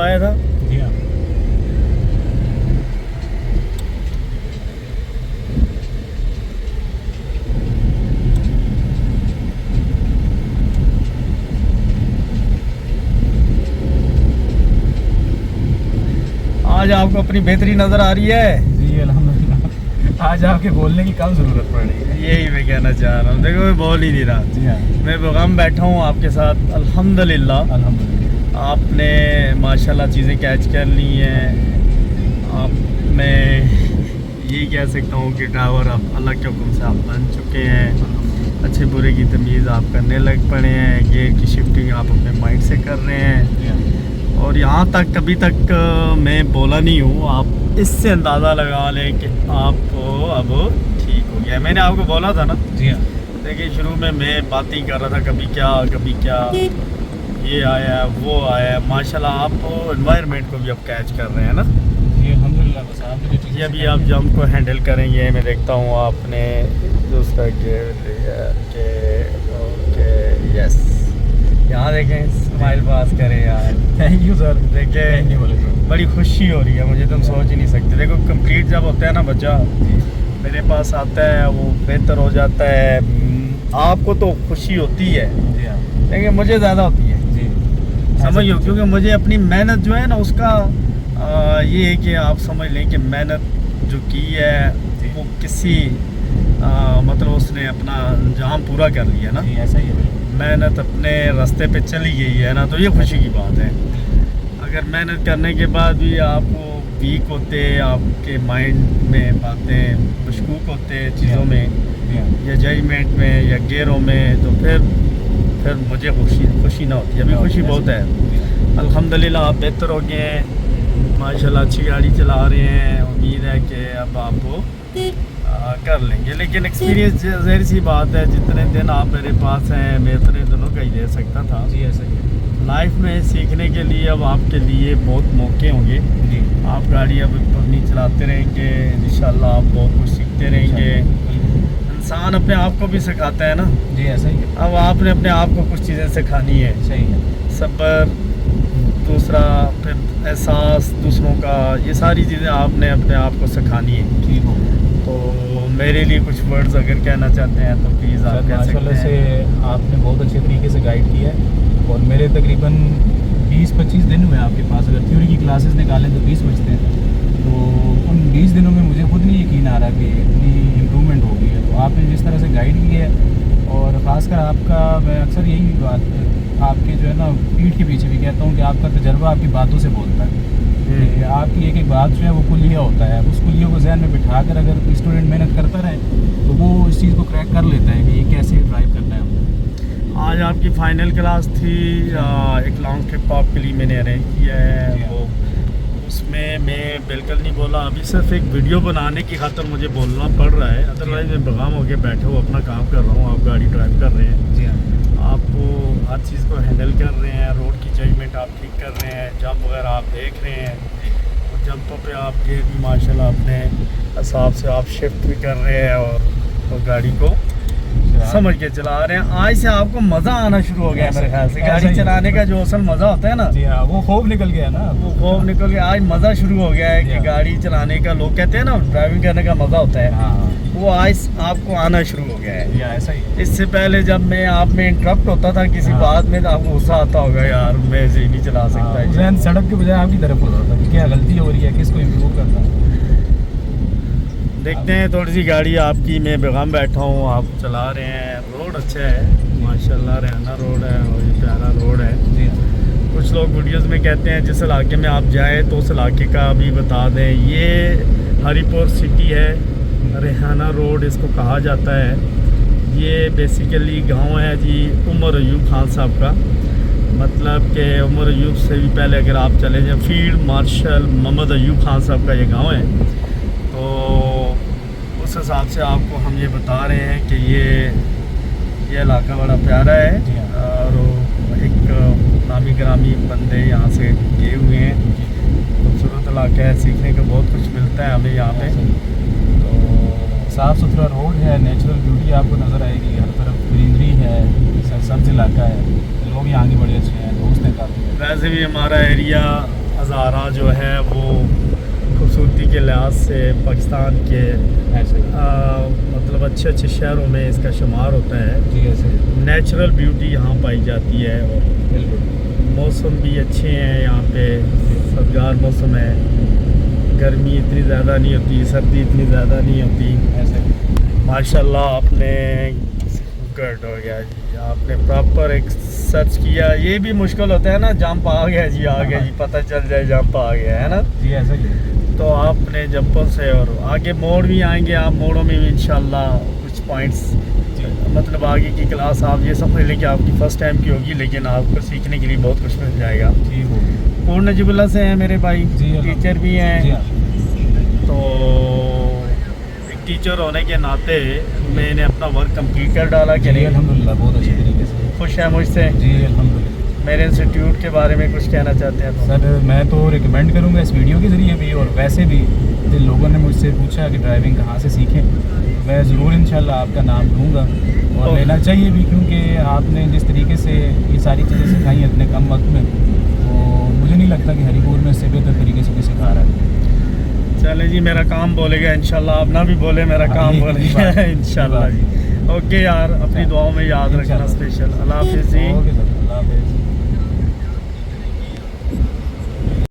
आया था। जी हाँ। आज आपको अपनी बेहतरी नज़र आ रही है। जी अल्हम्दुलिल्लाह, आज आपके बोलने की कम ज़रूरत पड़ रही है। यही मैं कहना चाह रहा हूँ। देखो मैं बोल ही नहीं रहा। जी हाँ, मैं बेगम बैठा हूँ आपके साथ। अल्हम्दुलिल्लाह अल्हम्दुलिल्लाह। आपने माशाल्लाह चीज़ें कैच कर ली हैं। आप मैं यही कह सकता हूँ कि ड्राइवर अब अल्लाह के हुक्म से आप बन चुके हैं। अच्छे बुरे की तमीज़ आप करने लग पड़े हैं। गियर की शिफ्टिंग आप अपने माइंड से कर रहे हैं। जी हाँ। और यहाँ तक अभी तक मैं बोला नहीं हूँ। आप इससे अंदाज़ा लगा लें कि आप अब ठीक हो गया। मैंने आपको बोला था ना। जी हाँ। देखिए शुरू में मैं बात ही कर रहा था, कभी क्या ये आया वो आया। माशाल्लाह आप एनवायरनमेंट को भी अब कैच कर रहे हैं ना। जी अल्हम्दुलिल्लाह। बस आप मुझे ये अभी आप जंप को हैंडल करेंगे। मैं देखता हूँ आपने दूसरा गियर लिया के ओके यस। यहाँ देखें स्माइल पास करें यार। Thank you sir. देखें बड़ी खुशी हो रही है मुझे, तुम सोच ही नहीं सकते। देखो कंप्लीट जब होता है ना बच्चा मेरे पास आता है, वो बेहतर हो जाता है। आपको तो खुशी होती है जी हाँ। लेकिन मुझे ज़्यादा होती है। जी समझिए, क्योंकि मुझे अपनी मेहनत जो है ना उसका ये है कि आप समझ लें कि मेहनत जो की है वो किसी मतलब उसने अपना अंजाम पूरा कर लिया ना। जी ऐसा ही है बिल्कुल। मेहनत अपने रास्ते पे चली गई है ना, तो ये खुशी की बात है। अगर मेहनत करने के बाद भी आपको वीक होते, आपके माइंड में बातें मशकूक होते चीज़ों में या जजमेंट में या गेयरों में, तो फिर मुझे खुशी ना होती। अभी खुशी बहुत है। अल्हम्दुलिल्लाह आप बेहतर हो गए हैं माशाल्लाह, अच्छी गाड़ी चला रहे हैं। उम्मीद है कि अब आप कर लेंगे। लेकिन एक्सपीरियंस ज़ाहिर सी बात है, जितने दिन आप मेरे पास हैं मैं उतने दिनों का ही दे सकता था। जी ऐसा ही है। लाइफ में सीखने के लिए अब आपके लिए बहुत मौके होंगे। जी आप गाड़ी अब अपनी चलाते रहेंगे, इंशाल्लाह आप बहुत कुछ सीखते रहेंगे। इंसान अपने आप को भी सिखाता है ना। जी ऐसा ही है। अब आपने अपने आप को कुछ चीज़ें सिखानी है। सही है। सब्र, दूसरा फिर एहसास दूसरों का, ये सारी चीज़ें आपने अपने आप को सिखानी है। ठीक हो। तो मेरे लिए कुछ वर्ड्स अगर कहना चाहते हैं तो प्लीज़ आप कह सकते माशाल्लाह से हैं। आपने बहुत अच्छे तरीके से गाइड किया है। और मेरे तकरीबन 20-25 दिन हुए आपके पास। अगर थ्योरी की क्लासेस निकालें तो 20 बचते हैं। तो उन 20 दिनों में मुझे खुद नहीं यकीन आ रहा कि इतनी इम्प्रूवमेंट हो गई है। तो आपने जिस तरह से गाइड की है, और ख़ासकर आपका, मैं अक्सर यही बात आपके जो है ना पीठ के पीछे भी कहता हूँ कि आपका तजर्बा आपकी बातों से बोलता है। कि आपकी एक एक बात जो है वो कुलिया होता है। उस कुलिया को जहन में बिठा कर अगर स्टूडेंट मेहनत करता रहे तो वो इस चीज़ को क्रैक कर लेता है कि ये कैसे ड्राइव करना है हमको। आज आपकी फ़ाइनल क्लास थी। एक लॉन्ग ट्रिप आपके लिए मैंने अरेंज किया है। वो उसमें मैं बिल्कुल नहीं बोला, अभी सिर्फ एक वीडियो बनाने की खातिर मुझे बोलना पड़ रहा है। अदरवाइज़ मैं बेगाम होकर बैठा हूँ, अपना काम कर रहा हूँ, आप गाड़ी ड्राइव कर रहे हैं। जी हाँ। आपको हर चीज़ को हैंडल कर रहे हैं, रोड की जजमेंट आप ठीक कर रहे हैं, जंप वगैरह आप देख रहे हैं। और जंपों पे आप गेयर भी माशाल्लाह अपने हिसाब से आप शिफ्ट भी कर रहे हैं और गाड़ी को समझ के चला रहे हैं। आज से आपको मज़ा आना शुरू हो गया है मेरे ख्याल से। गाड़ी चलाने का जो असल मज़ा होता है ना, जी हाँ, वो खौफ निकल गया ना। वो खौफ निकल गया। आज मज़ा शुरू हो गया है कि गाड़ी चलाने का, लोग कहते हैं ना ड्राइविंग करने का मज़ा होता है, हाँ वो आज आपको आना शुरू हो गया है। या ऐसा ही है। इससे पहले जब मैं आप में इंटरप्ट होता था किसी बात में तो आपको गुस्सा आता होगा, यार मैं ऐसे ही नहीं चला सकता। जहन सड़क के बजाय आपकी तरफ हो रहा था कि क्या गलती हो रही है, किसको इम्प्रूव करना है। देखते हैं थोड़ी सी गाड़ी आपकी, मैं बेगम बैठा हूँ, आप चला रहे हैं। रोड अच्छा है माशाल्लाह, रहना रोड है और ये प्यारा रोड है। जी हाँ। कुछ लोग वीडियोस में कहते हैं जिस इलाके में आप जाएँ तो उस इलाके का भी बता दें। ये हरीपुर सिटी है, रेहाना रोड इसको कहा जाता है। ये बेसिकली गांव है जी उमर अयूब खान साहब का। मतलब कि उमर अयूब से भी पहले अगर आप चले जाएँ, फील्ड मार्शल मोहम्मद अयूब खान साहब का ये गांव है। तो उस हिसाब से आपको हम ये बता रहे हैं कि ये इलाका बड़ा प्यारा है। और एक नामी ग्रामी बंदे यहाँ से गए हुए हैं। खूबसूरत इलाका है, सीखने का बहुत कुछ मिलता है हमें यहाँ पे। तो साफ़ सुथरा रोड है, नेचुरल ब्यूटी आपको नज़र आएगी, हर तरफ ग्रीनरी है, सब्ज़ इलाका है, लोग यहाँ के बड़े अच्छे हैं, दोस्त हैं काफ़ी। वैसे भी हमारा एरिया सारा जो है वो खूबसूरती के लिहाज से पाकिस्तान के ऐसे मतलब अच्छे अच्छे शहरों में इसका शुमार होता है। जी ऐसे नेचुरल ब्यूटी यहाँ पाई जाती है और बिल्कुल मौसम भी अच्छे हैं यहाँ पे, सजगार मौसम है, गर्मी इतनी ज़्यादा नहीं होती, सर्दी इतनी ज़्यादा नहीं होती। ऐसे माशाल्लाह आपने गुड हो गया जी, आपने प्रॉपर एक सर्च किया। ये भी मुश्किल होता है ना, जंप आ गया जी, आ गया जी, पता चल जाए जंप आ गया है ना। जी ऐसा ही है। तो आपने जंपों से और आगे मोड़ भी आएंगे, आप मोड़ों में भी इंशाल्लाह कुछ पॉइंट्स, मतलब आगे की क्लास आप ये समझ लें कि आपकी फ़र्स्ट टाइम की होगी, लेकिन आपको सीखने के लिए बहुत कुछ मिल जाएगा। जी हो पूर्ण नजीबुल्ला से हैं मेरे भाई, जी टीचर भी जी हैं। हाँ तो एक टीचर होने के नाते मैंने अपना वर्क कंप्लीट कर डाला कि जी नहीं? अल्हम्दुलिल्लाह बहुत अच्छे तरीके से। खुश हैं मुझसे? जी अल्हम्दुलिल्लाह। मेरे इंस्टीट्यूट के बारे में कुछ कहना चाहते हैं तो? सर मैं तो रिकमेंड करूँगा इस वीडियो के ज़रिए भी, और वैसे भी जिन लोगों ने मुझसे पूछा कि ड्राइविंग कहाँ से सीखें, मैं ज़रूर इंशाल्लाह आपका नाम लूँगा और लेना चाहिए भी, क्योंकि आपने जिस तरीके से ये सारी चीज़ें सिखाई इतने कम वक्त में, तो मुझे नहीं लगता कि हरिपुर में इससे बेहतर तरीके से कोई सिखा रहा है। चले जी, मेरा काम बोलेगा इंशाल्लाह, आप ना भी बोले मेरा हाँ, काम ये बोलेगा इंशाल्लाह जी। ओके यार, अपनी दुआओं में याद रखना इंशाल्लाह। स्पेशल। अल्लाह हाफिज़ जी। ओके सर, अल्लाह हाफिज़।